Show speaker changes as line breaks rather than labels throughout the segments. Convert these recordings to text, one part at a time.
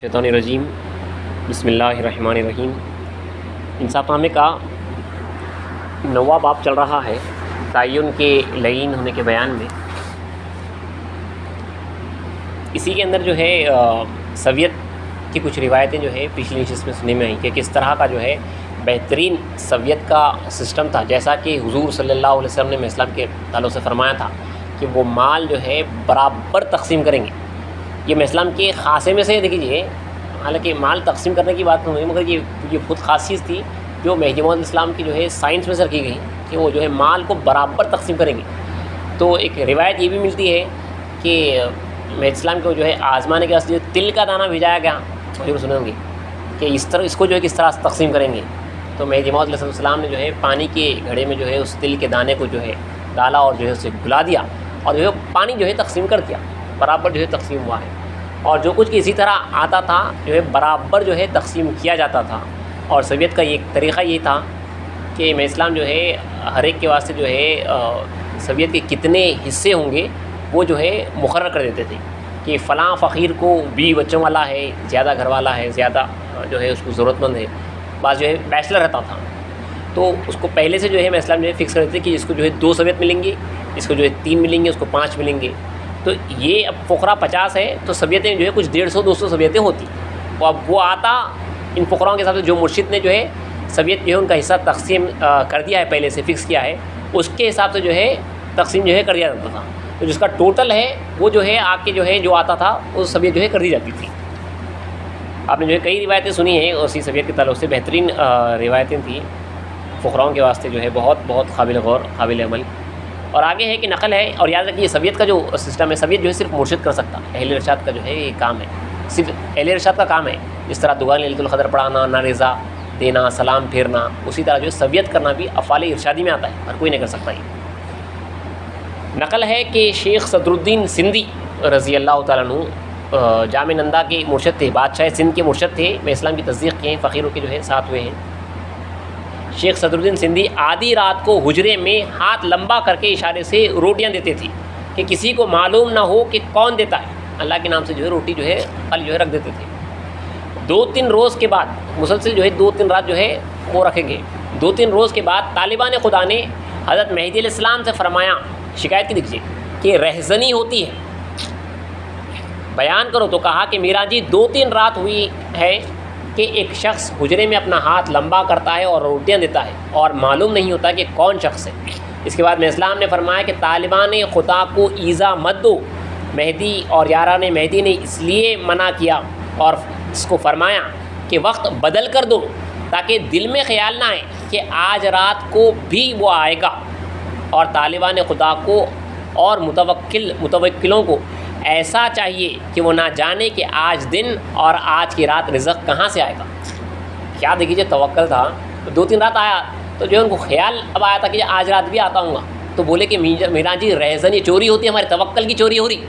شیطان الرجیم بسم اللہ الرحمن الرحیم۔ انصاف نامے کا 9واں باب چل رہا ہے تعین کے لعین ہونے کے بیان میں۔ اسی کے اندر جو ہے سویت کی کچھ روایتیں جو ہے پچھلی نشست میں سننے میں آئیں کہ کس طرح کا جو ہے بہترین سویت کا سسٹم تھا، جیسا کہ حضور صلی اللہ علیہ وسلم نے اسلام کے تعلق سے فرمایا تھا کہ وہ مال جو ہے برابر تقسیم کریں گے۔ یہ اسلام کے خاصے میں سے دیکھیے، حالانکہ مال تقسیم کرنے کی بات نہیں، مگر یہ خود خاصیت تھی جو مہدی موعود اسلام کی جو ہے سائنس میں سے رکھی گئی کہ وہ جو ہے مال کو برابر تقسیم کریں گے۔ تو ایک روایت یہ بھی ملتی ہے کہ مہدی اسلام کو جو ہے آزمانے کے واسطے جو تل کا دانہ بھیجایا گیا، ضرور سنے ہوں گے کہ اس کو جو ہے کس طرح تقسیم کریں گے۔ تو مہدی موعود علیہ السلام نے جو ہے پانی کے گھڑے میں جو ہے اس تل کے دانے کو جو ہے ڈالا اور جو ہے اسے گھلا دیا اور جو ہے پانی جو ہے تقسیم کر دیا، برابر جو ہے تقسیم ہوا ہے۔ اور جو کچھ اسی طرح آتا تھا جو ہے برابر جو ہے تقسیم کیا جاتا تھا۔ اور سویت کا ایک طریقہ یہ تھا کہ میں اسلام جو ہے ہر ایک کے واسطے جو ہے سویت کے کتنے حصے ہوں گے وہ جو ہے مقرر کر دیتے تھے کہ فلاں فقیر کو 20 بچوں والا ہے، زیادہ گھر والا ہے، زیادہ جو ہے اس کو ضرورت مند ہے، بعض جو ہے بیچلر رہتا تھا، تو اس کو پہلے سے جو ہے میں اسلام جو ہے فکس کر دیتے کہ اس کو جو ہے 2 سویت ملیں گے، اس کو جو ہے 3 ملیں گے، اس کو 5 ملیں گے۔ تو یہ اب فقراء 50 ہے تو سویتیں جو ہے کچھ 150-200 سویتیں ہوتی، تو اب وہ آتا ان فقراؤں کے حساب سے جو مرشد نے جو ہے سویت جو ہے ان کا حصہ تقسیم کر دیا ہے، پہلے سے فکس کیا ہے، اس کے حساب سے جو ہے تقسیم جو ہے کر دیا جاتا تھا۔ تو جس کا ٹوٹل ہے وہ جو ہے آ کے جو ہے جو آتا تھا وہ سویت جو ہے کر دی جاتی تھی۔ آپ نے جو ہے کئی روایتیں سنی ہیں اسی سویت کے تعلق سے، بہترین روایتیں تھیں فقراؤں کے واسطے، جو ہے بہت قابل غور، قابل عمل۔ اور آگے ہے کہ نقل ہے، اور یاد رکھیے سویت کا جو سسٹم ہے، سویت جو ہے صرف مرشد کر سکتا، اہل ارشاد کا جو ہے یہ کام ہے، صرف اہل ارشاد کا کام ہے۔ جس طرح دعا لیلۃ القدر پڑھانا، نہ رضا دینا، سلام پھیرنا، اسی طرح جو ہے سویت کرنا بھی افعال ارشادی میں آتا ہے، ہر کوئی نہیں کر سکتا۔ یہ نقل ہے کہ شیخ صدر الدین سندھی رضی اللہ تعالیٰ عنہ جامع نندا کے مرشد تھے، بادشاہ سندھ کے مرشد تھے، میں اسلام کی تصدیق کیے ہیں، فقیروں کے جو ہے ساتھ ہوئے ہیں۔ شیخ صدر الدین سندھی آدھی رات کو حجرے میں ہاتھ لمبا کر کے اشارے سے روٹیاں دیتے تھے کہ کسی کو معلوم نہ ہو کہ کون دیتا ہے، اللہ کے نام سے جو ہے روٹی جو ہے پھل جو ہے رکھ دیتے تھے۔ 2-3 روز کے بعد مسلسل جو ہے 2-3 رات جو ہے وہ رکھیں گے۔ 2-3 روز کے بعد طالبان خدا نے حضرت مہدی علیہ السلام سے فرمایا، شکایت کی دیکھیے کہ رہزنی ہوتی ہے، بیان کرو۔ تو کہا کہ میرا جی 2-3 رات ہوئی ہے کہ ایک شخص حجرے میں اپنا ہاتھ لمبا کرتا ہے اور روٹیاں دیتا ہے اور معلوم نہیں ہوتا کہ کون شخص ہے۔ اس کے بعد میں اسلام نے فرمایا کہ طالبان خدا کو ایذا مت دو۔ مہدی اور یاران مہدی نے اس لیے منع کیا اور اس کو فرمایا کہ وقت بدل کر دو تاکہ دل میں خیال نہ آئے کہ آج رات کو بھی وہ آئے گا، اور طالبان خدا کو اور متوکلوں کو ایسا چاہیے کہ وہ نہ جانے کہ آج دن اور آج کی رات رزق کہاں سے آئے گا۔ کیا دیکھیے توکل تھا، 2-3 رات آیا تو جو ہے ان کو خیال اب آیا تھا کہ آج رات بھی آتا ہوں گا، تو بولے کہ میرا جی رہزنی چوری ہوتی ہے، ہمارے توکل کی چوری ہو رہی،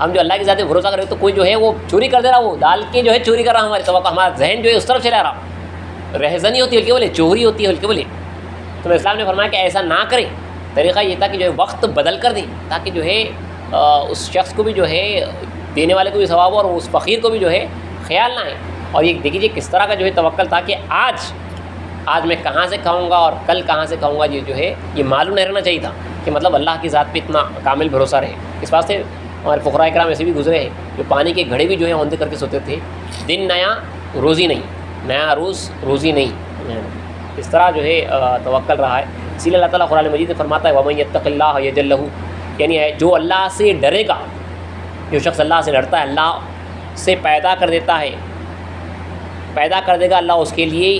ہم جو اللہ کی ذات پہ بھروسہ کر رہے تو کوئی جو ہے وہ چوری کر دے رہا، وہ ڈال کے جو ہے چوری کر رہا، ہمارے توکل، ہمارا ذہن جو ہے اس طرف چلا رہا۔ رہزنی ہوتی ہے ہلکے بولے، چوری ہوتی ہے ہلکے بولے۔ تو اسلام نے فرمایا کہ ایسا نہ کریں۔ طریقہ یہ تھا کہ جو ہے وقت بدل کر دیں تاکہ جو ہے اس شخص کو بھی جو ہے دینے والے کو بھی ثواب ہو اور اس فقیر کو بھی جو ہے خیال نہ آئے۔ اور یہ دیکھیے کس طرح کا جو ہے توکل تھا کہ آج میں کہاں سے کھاؤں گا اور کل کہاں سے کھاؤں گا، یہ جو ہے یہ معلوم نہیں رہنا چاہیے تھا کہ مطلب اللہ کی ذات پہ اتنا کامل بھروسہ رہے۔ اس واسطے ہمارے فقراء کرام ایسے بھی گزرے ہیں جو پانی کے گھڑے بھی جو ہے اوندے کر کے سوتے تھے، دن نیا روزی نہیں، نیا روز روزی نہیں، اس طرح جو ہے توکل رہا ہے۔ اسی لیے اللہ تعالیٰ قرآن مجید میں فرماتا ہے وَمَن يَتَّقِ اللَّهَ يَجْعَل لَهُ، یعنی جو اللہ سے ڈرے گا، جو شخص اللہ سے ڈرتا ہے اللہ سے پیدا کر دیتا ہے، پیدا کر دے گا اللہ اس کے لیے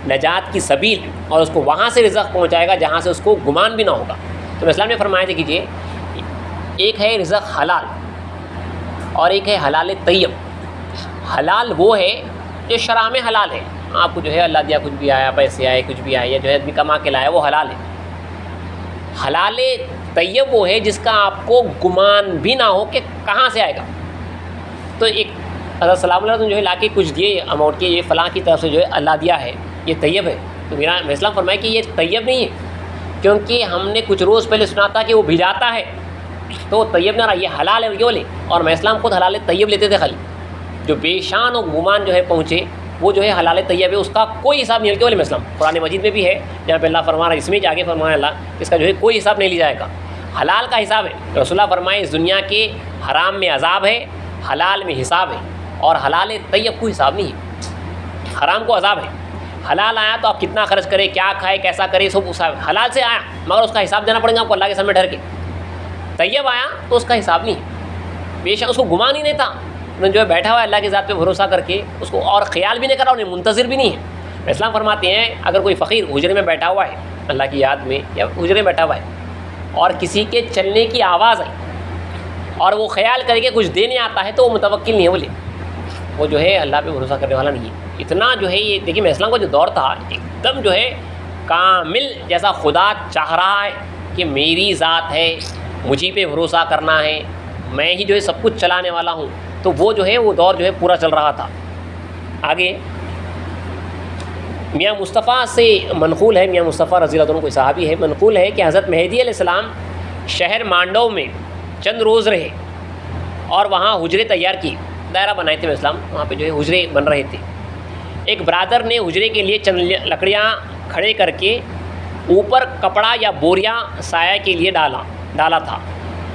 نجات کی سبیل، اور اس کو وہاں سے رزق پہنچائے گا جہاں سے اس کو گمان بھی نہ ہوگا۔ تو اسلام نے فرمایا تھا کیجیے، ایک ہے رزق حلال اور ایک ہے حلال طیب۔ حلال وہ ہے جو شرع میں حلال ہے، آپ کو جو ہے اللہ دیا کچھ بھی آیا، پیسے آئے، کچھ بھی آیا، یا جو ہے آدمی کما کے لایا، وہ حلال ہے۔ حلال طیب وہ ہے جس کا آپ کو گمان بھی نہ ہو کہ کہاں سے آئے گا۔ تو ایک حضرت سلام اللہ جو ہے لا کے کچھ دیے اماؤنٹ کے، یہ فلاں کی طرف سے جو ہے اللہ دیا ہے، یہ طیب ہے۔ تو میرا اسلام فرمایا کہ یہ طیب نہیں ہے، کیونکہ ہم نے کچھ روز پہلے سنا تھا کہ وہ بھجاتا ہے، تو وہ طیب نہ رہا، یہ حلال ہے بولے۔ اور میں اسلام خود حلال طیب لیتے تھے خالی، جو بے شان و گمان جو ہے پہنچے وہ جو ہے حلال طیب ہے، اس کا کوئی حساب نہیں، علیہ السلام قرآن مجید میں بھی ہے جہاں پہ اللہ فرما رہا ہے، اس میں آگے فرمایا اللہ اس کا جو ہے کوئی حساب نہیں لیا جائے گا، حلال کا حساب ہے۔ رسول اللہ فرمائے اس دنیا کے حرام میں عذاب ہے، حلال میں حساب ہے، اور حلال طیب کو حساب نہیں ہے، حرام کو عذاب ہے۔ حلال آیا تو آپ کتنا خرچ کریں، کیا کھائے، کیسا کرے، سب حلال سے آیا، مگر اس کا حساب دینا پڑے گا آپ کو اللہ کے سامنے ڈر کے۔ طیب آیا تو اس کا حساب نہیں ہے، بے شک اس کو گمان ہی نہیں تھا، انہیں جو ہے بیٹھا ہوا ہے اللہ کی ذات پہ بھروسہ کر کے، اس کو اور خیال بھی نہیں کرا، انہیں منتظر بھی نہیں ہے۔ اسلام فرماتے ہیں اگر کوئی فقیر حجرے میں بیٹھا ہوا ہے اللہ کی یاد میں، یا حجرے میں بیٹھا ہوا ہے اور کسی کے چلنے کی آواز آئی اور وہ خیال کرے کہ کچھ دینے آتا ہے، تو وہ متوکل نہیں ہے، بولے وہ جو ہے اللہ پہ بھروسہ کرنے والا نہیں ہے۔ اتنا جو ہے یہ دیکھیے میں اسلام کا جو دور تھا ایک دم جو ہے کامل، جیسا خدا چاہ رہا ہے کہ میری ذات ہے، مجھے پہ بھروسہ کرنا ہے، میں ہی جو ہے سب کچھ چلانے والا ہوں، تو وہ جو ہے وہ دور جو ہے پورا چل رہا تھا۔ آگے میاں مصطفیٰ سے منقول ہے، میاں مصطفیٰ رضی اللہ عنہ کوئی صحابی ہے، منقول ہے کہ حضرت مہدی علیہ السلام شہر مانڈو میں چند روز رہے اور وہاں حجرے تیار کی، دائرہ بنائے تھے اسلام، وہاں پہ جو ہے حجرے بن رہے تھے۔ ایک برادر نے حجرے کے لیے چند لکڑیاں کھڑے کر کے اوپر کپڑا یا بوریاں سایہ کے لیے ڈالا تھا۔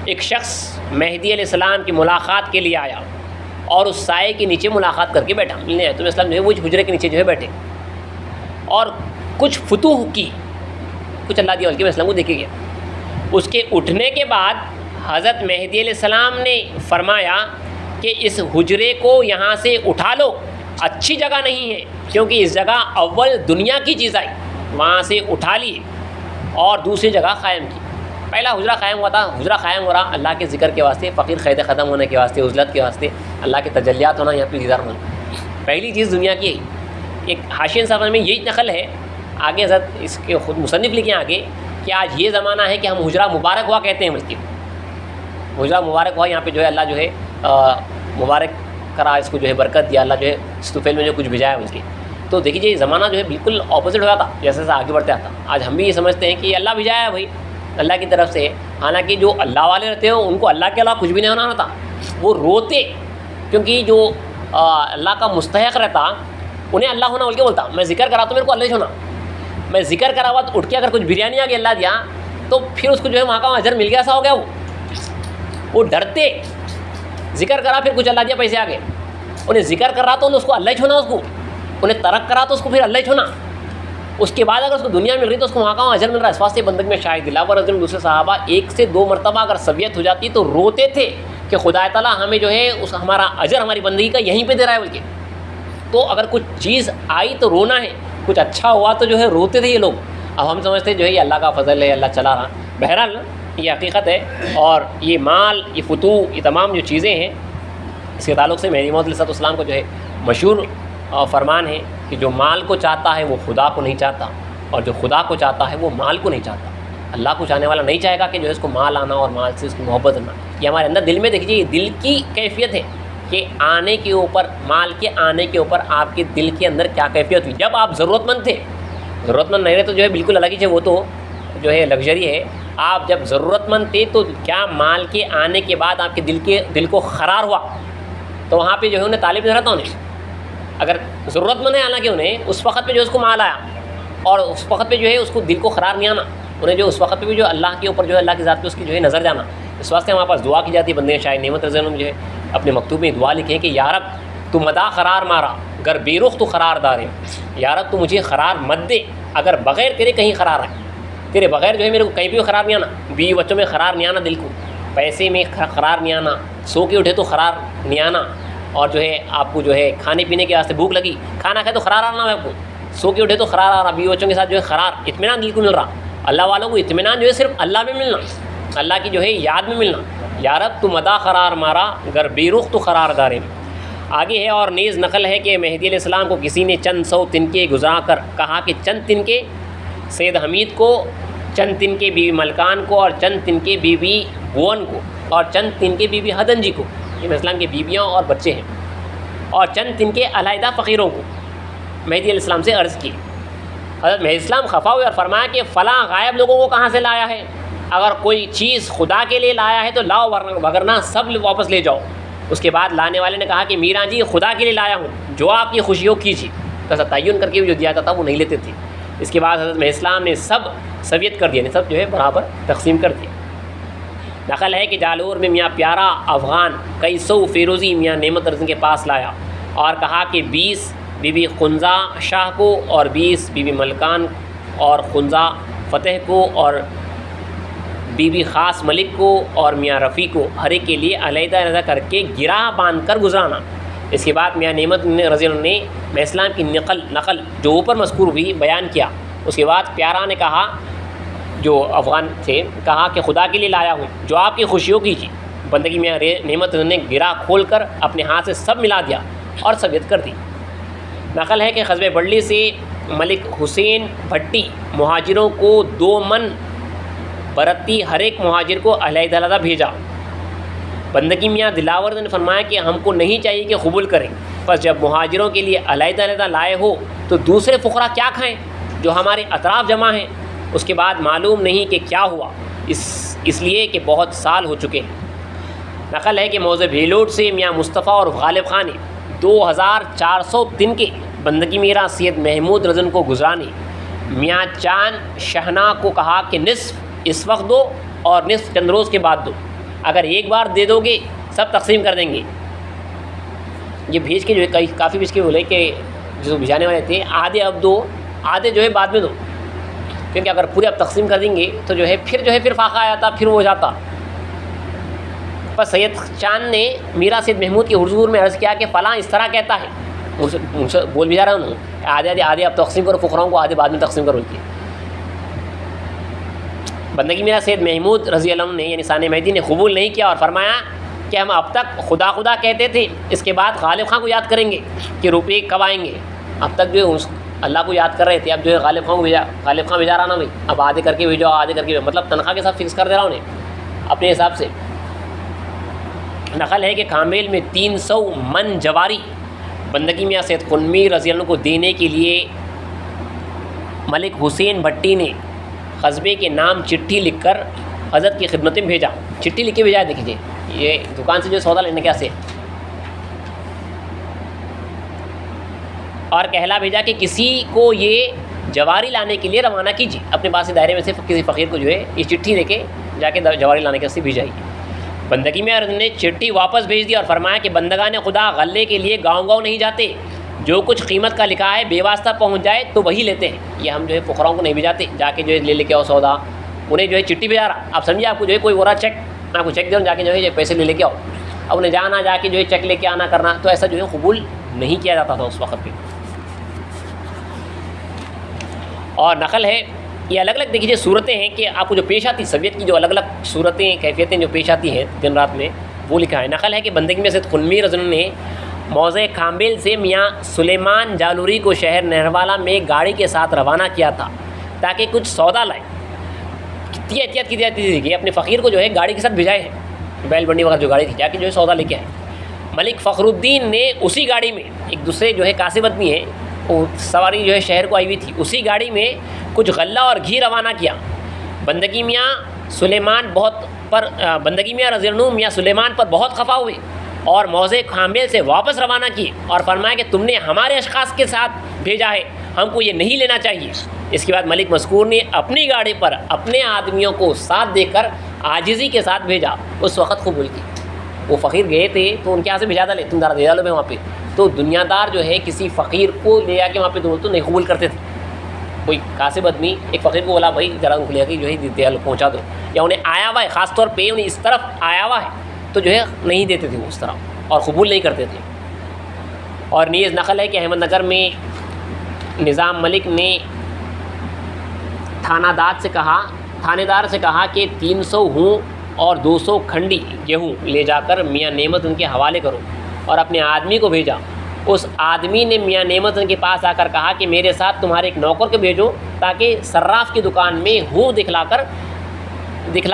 ایک شخص مہدی علیہ السلام کی ملاقات کے لیے آیا اور اس سائے کے نیچے ملاقات کر کے بیٹھا، ملنے آئے تو اسلام جو ہے وہ حجرے کے نیچے جو ہے بیٹھے اور کچھ فتوح کی، کچھ اللہ دیا بلکہ اسلام کو دیکھے گیا۔ اس کے اٹھنے کے بعد حضرت مہدی علیہ السلام نے فرمایا کہ اس حجرے کو یہاں سے اٹھا لو، اچھی جگہ نہیں ہے، کیونکہ اس جگہ اول دنیا کی چیز آئی، وہاں سے اٹھا لی اور دوسری جگہ قائم کی۔ پہلا حجرہ قائم ہوا تھا، حجرہ قائم ہو رہا اللہ کے ذکر کے واسطے، فقیر قید ختم ہونے کے واسطے، عزلت کے واسطے، اللہ کے تجلیات ہونا، یہاں پہ دیدار ہونا، پہلی چیز دنیا کی ہے۔ ایک حاشیہ صاحب میں یہی نقل ہے، آگے حضرت اس کے خود مصنف لکھیں آگے کہ آج یہ زمانہ ہے کہ ہم حجرہ مبارک ہوا کہتے ہیں، بلکہ حجرہ مبارک ہوا، یہاں پہ جو ہے اللہ جو ہے مبارک کرا، اس کو جو ہے برکت دیا، اللہ جو ہے اس طفیل میں جو کچھ بھیجایا بلکہ۔ تو دیکھیے یہ زمانہ جو ہے بالکل اپوزٹ ہو جاتا جیسے جیسے آگے بڑھتے آتا۔ آج ہم بھی یہ سمجھتے ہیں کہ یہ اللہ بھیجایا ہے بھائی، اللہ کی طرف سے، حالانکہ جو اللہ والے رہتے ہیں ان کو اللہ کے علاوہ کچھ بھی نہیں ہونا ہوتا، وہ روتے، کیونکہ جو اللہ کا مستحق رہتا انہیں اللہ ہونا بول کے بولتا، میں ذکر کرا تو میرے کو اللہ ہی ہونا، میں ذکر کرا ہوا تو اٹھ کے اگر کچھ بریانی آ گئی اللہ دیا تو پھر اس کو جو ہے وہاں کا اجر مل گیا، ایسا ہو گیا، وہ ڈرتے، ذکر کرا پھر کچھ اللہ دیا پیسے آ گئے، انہیں ذکر کر رہا تو اس کو اللہ ہی چھونا، اس کو انہیں ترک کرا تو اس کو پھر اللہ ہی چھونا، اس کے بعد اگر اس کو دنیا مل رہی تو اس کو وہاں کا اجر مل رہا ہے۔ اس واسطے بندگی میں شاہد دلاور رضی اللہ دوسرے صحابہ 1 سے 2 مرتبہ اگر سویت ہو جاتی تو روتے تھے کہ خدا تعالیٰ ہمیں جو ہے اس ہمارا اجر ہماری بندگی کا یہیں پہ دے رہا ہے بلکہ۔ تو اگر کچھ چیز آئی تو رونا ہے، کچھ اچھا ہوا تو جو ہے روتے تھے یہ لوگ۔ اب ہم سمجھتے ہیں جو ہے یہ اللہ کا فضل ہے، اللہ چلا رہا، بہرحال یہ حقیقت ہے۔ اور یہ مال، یہ فتوح، یہ تمام جو چیزیں ہیں، اس کے تعلق سے مہدی موعود علیہ السلام کو جو ہے مشہور فرمان ہے کہ جو مال کو چاہتا ہے وہ خدا کو نہیں چاہتا، اور جو خدا کو چاہتا ہے وہ مال کو نہیں چاہتا۔ اللہ کو چاہنے والا نہیں چاہے گا کہ جو ہے اس کو مال آنا اور مال سے اس کی محبت آنا، یہ ہمارے اندر دل میں دیکھیے یہ دل کی کیفیت ہے کہ آنے کے اوپر، مال کے آنے کے اوپر آپ کے دل کے اندر کیا کیفیت ہوئی۔ جب آپ ضرورت مند تھے، ضرورت مند نہیں رہے تو جو ہے بالکل الگ ہی ہے، وہ تو جو ہے لگژری ہے۔ آپ جب ضرورت مند تھے تو کیا مال کے آنے کے بعد آپ کے دل کو قرار ہوا؟ تو وہاں پہ جو ہے انہیں طالب نظر آتا انہیں، اگر ضرورت مند ہے حالانکہ انہیں اس وقت پہ جو اس کو مال آیا اور اس وقت پہ جو ہے اس کو دل کو قرار نہیں آنا، انہیں جو اس وقت پہ بھی جو اللہ کے اوپر جو ہے اللہ کی ذات پہ اس کی جو ہے نظر جانا۔ اس واسطے ہمارے پاس دعا کی جاتی ہے، بندے شاید نعمت رضی اللہ عنہ جو ہے اپنے مکتوب میں دعا لکھیں کہ یا رب تو مدا قرار مارا گر بے رخ تو قرار دارے، یا رب تو مجھے قرار مت دے اگر بغیر تیرے کہیں قرار آئے، تیرے بغیر جو ہے میرے کو کہیں بھی قرار نہیں آنا، بیوی بچوں میں قرار نہیں آنا، دل کو پیسے میں قرار نہیں آنا، سو کے اٹھے تو قرار نہیں آنا، اور جو ہے آپ کو جو ہے کھانے پینے کے واسطے بھوک لگی، کھانا کھائے تو قرار آنا ہے آپ کو، سو کے اٹھے تو قرار آ رہا، بیوی بچوں کے ساتھ جو ہے قرار، اطمینان دل کو مل رہا۔ اللہ والوں کو اطمینان جو ہے صرف اللہ میں ملنا، اللہ کی جو ہے یاد میں ملنا۔ یا رب تو مدا قرار مارا گر بے رخ تو قرار دارے۔ آگے ہے اور نیز نقل ہے کہ مہدی علیہ السلام کو کسی نے چند 100 تنکے گزرا کر کہا کہ چند تنکے سید حمید کو، چند تنکے بیوی ملکان کو، اور چند تنکے بیوی بھون کو، اور چند تنکے بیوی ہدن جی کو، یہ اسلام کی بیویاں اور بچے ہیں، اور چند تنکے علیحدہ فقیروں کو مہدی علیہ السلام سے عرض کی۔ حضرت مہدی السلام خفا ہوئے اور فرمایا کہ فلاں غائب لوگوں کو کہاں سے لایا ہے؟ اگر کوئی چیز خدا کے لیے لایا ہے تو لاؤ، وگرنہ سب واپس لے جاؤ۔ اس کے بعد لانے والے نے کہا کہ میراں جی خدا کے لیے لایا ہوں، جو آپ کی خوشی ہو کیجیے، تو تعین کر کے بھی جو دیا جاتا تھا وہ نہیں لیتے تھے۔ اس کے بعد حضرت مہدی اسلام نے سب سویت کر دیا، سب جو ہے برابر تقسیم کر دیا۔ نقل ہے کہ جالور میں میاں پیارا افغان کئی سو فیروزی میاں نعمت رضن کے پاس لایا اور کہا کہ 20 بی بی خنزا شاہ کو اور 20 بی بی ملکان اور خنزا فتح کو اور بی بی خاص ملک کو اور میاں رفیع کو ہر ایک کے لیے علیحدہ علیحدہ کر کے گراہ باندھ کر گزرانا۔ اس کے بعد میاں نعمت رضی اللہ عنہ نے مہدی اسلام کی نقل جو اوپر مذکور ہوئی بیان کیا۔ اس کے بعد پیارا نے کہا، جو افغان تھے، کہا کہ خدا کے لیے لایا ہوں، جو آپ کی خوشیوں کیجیے۔ بندگی میاں نعمت نے گرا کھول کر اپنے ہاتھ سے سب ملا دیا اور سویت کر دی۔ نقل ہے کہ قصبہ بڑلی سے ملک حسین بھٹی مہاجروں کو 2 من برتی ہر ایک مہاجر کو علیحدہ علیحدہ بھیجا۔ بندگی میاں دلاور نے فرمایا کہ ہم کو نہیں چاہیے کہ قبول کریں، بس جب مہاجروں کے لیے علیحدہ علیحدہ لائے ہو تو دوسرے فقراء کیا کھائیں جو ہمارے اطراف جمع ہیں۔ اس کے بعد معلوم نہیں کہ کیا ہوا، اس لیے کہ بہت سال ہو چکے ہیں۔ نقل ہے کہ موضع بھیلوٹ سے میاں مصطفیٰ اور غالب خان نے 2400 دن کے بندگی میرا سید محمود رضن کو گزرانے میاں چاند شہنا کو کہا کہ نصف اس وقت دو اور نصف چند روز کے بعد دو، اگر ایک بار دے دو گے سب تقسیم کر دیں گے۔ یہ بھیج کے جو ہے کافی بھیج کے بولے کہ جو بھیجانے والے تھے آدھے اب دو، آدھے جو ہے بعد میں دو، کیونکہ اگر پورے اب تقسیم کر دیں گے تو جو ہے پھر فاقہ آ جاتا، پھر وہ ہو جاتا۔ پر سید چاند نے میرا سید محمود کے حضور میں عرض کیا کہ فلاں اس طرح کہتا ہے، بول بھی جا رہا ہوں آدھے اب تقسیم کرو فقراؤں کو، آدھے بعد میں تقسیم کرو کی۔ بندگی میرا سید محمود رضی اللہ عنہ نے یعنی ثانی مہدی نے قبول نہیں کیا اور فرمایا کہ ہم اب تک خدا خدا کہتے تھے، اس کے بعد غالب خان کو یاد کریں گے کہ روپے کب آئیں گے۔ اب تک جو اللہ کو یاد کر رہے تھے، اب جو ہے غالب خان کو غالب خان بھیجا رہا نا بھائی، اب آدھے کر کے بھیجو، آدھے کر کے مطلب تنخواہ کے ساتھ فکس کر دے رہا انہیں اپنے حساب سے۔ نقل ہے کہ کامل میں 300 من جواری بندگی میاں سید قنمی رضی اللہ عنہ کو دینے کے لیے ملک حسین بھٹی نے قصبے کے نام چٹھی لکھ کر حضرت کی خدمت میں بھیجا۔ چٹھی لکھ کے بھیجا، دیکھیے یہ دکان سے جو سودا لینے کے سے، اور کہلا بھیجا کہ کسی کو یہ جواری لانے کے لیے روانہ کیجیے، اپنے پاس سے دائرے میں سے کسی فقیر کو جو ہے یہ چٹھی دے کے جا کے جواری لانے کے سے بھیجائی۔ بندگی میں نے چٹھی واپس بھیج دی اور فرمایا کہ بندگان خدا غلے کے لیے گاؤں گاؤں نہیں جاتے، جو کچھ قیمت کا لکھا ہے بے واسطہ پہنچ جائے تو وہی لیتے ہیں۔ یہ ہم جو ہے فقراؤں کو نہیں بھیجاتے جا کے جو ہے لے کے آؤ سودا، انہیں جو ہے چٹھی بھیجا رہا۔ آپ سمجھیے آپ کو جو ہے کوئی ورا چیک، میں آپ کو چیک دے رہا ہوں، جا کے جو ہے پیسے لے کے آؤ، اب انہیں جانا جا کے جو ہے چیک لے کے آنا کرنا، تو ایسا جو ہے قبول نہیں کیا جاتا تھا اس وقت پہ۔ اور نقل ہے یہ الگ الگ دیکھیے صورتیں ہیں کہ آپ کو جو پیش آتی سویت کی جو الگ الگ صورتیں کیفیتیں جو پیش آتی ہیں دن رات میں، وہ لکھا ہے۔ نقل ہے کہ بندگی میں سید قنمی رضی اللہ عنہ نے موضع کامل سے میاں سلیمان جالوری کو شہر نہروالا میں گاڑی کے ساتھ روانہ کیا تھا تاکہ کچھ سودا لائے۔ کتنی احتیاط کی جاتی تھی کہ اپنے فقیر کو جو ہے گاڑی کے ساتھ بھیجائے ہیں، بیل بنڈی وغیرہ جو گاڑی تھی، جا کے جو ہے سودا لے کے آئے۔ ملک فخر الدین نے اسی گاڑی میں، ایک دوسرے جو ہے کاسب آدمی ہیں، وہ سواری جو ہے شہر کو آئی ہوئی تھی، اسی گاڑی میں کچھ غلہ اور گھی روانہ کیا۔ بندگی میاں رضی اللہ عنہ میاں سلیمان پر بہت خفا ہوئے اور موضع کامل سے واپس روانہ کیے اور فرمایا کہ تم نے ہمارے اشخاص کے ساتھ بھیجا ہے، ہم کو یہ نہیں لینا چاہیے۔ اس کے بعد ملک مذکور نے اپنی گاڑی پر اپنے آدمیوں کو ساتھ دے کر عاجزی کے ساتھ بھیجا۔ اس وقت قبول کی، وہ فقیر گئے تھے تو ان کے یہاں سے بھیجا ڈالے، تم دارا دے ڈالو میں وہاں پہ، تو دنیا دار جو ہے کسی فقیر کو لے جا کے وہاں پہ تو نہیں قبول کرتے تھے۔ کوئی کاسب آدمی ایک فقیر کو بولا بھائی ذرا ان کو لے کے جو ہے دے پہنچا دو، یا انہیں آیا ہوا ہے خاص طور پہ انہیں اس طرف آیا ہوا ہے تو جو ہے نہیں دیتے تھے وہ اس طرح اور قبول نہیں کرتے تھے۔ اور نیز نقل ہے کہ احمد نگر میں نظام ملک نے تھانہ دار سے کہا کہ 300 ہوں اور 200 کھنڈی گیہوں لے جا کر میاں نعمت ان کے حوالے کرو، اور اپنے آدمی کو بھیجا۔ اس آدمی نے میاں نعمت ان کے پاس آ کر کہا کہ میرے ساتھ تمہارے ایک نوکر کو بھیجو تاکہ صراف کی دکان میں ہوں دکھلا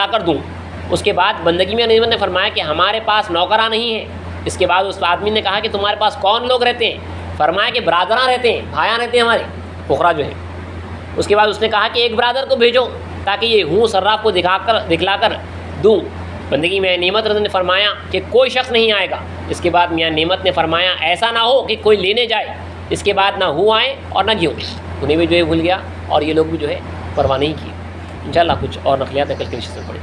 کر دوں۔ اس کے بعد بندگی میاں نعمت نے فرمایا کہ ہمارے پاس نوکراں نہیں ہیں۔ اس کے بعد اس آدمی نے کہا کہ تمہارے پاس کون لوگ رہتے ہیں؟ فرمایا کہ برادراں رہتے ہیں، بھائیاں رہتے ہیں ہمارے فقراء جو ہیں۔ اس کے بعد اس نے کہا کہ ایک برادر کو بھیجو تاکہ یہ ہوں صراف کو دکھلا کر دوں۔ بندگی میں نعمت رضی نے فرمایا کہ کوئی شخص نہیں آئے گا. اس کے بعد میاں نعمت نے فرمایا ایسا نہ ہو کہ کوئی لینے جائے. اس کے بعد نہ ہو آئے اور نہ گیوں دیں. انہیں بھی جو ہے بھول گیا اور یہ لوگ بھی جو ہے پرواہ نہیں کی. انشاءاللہ کچھ اور نقلیات کل کے نشست میں پڑیں.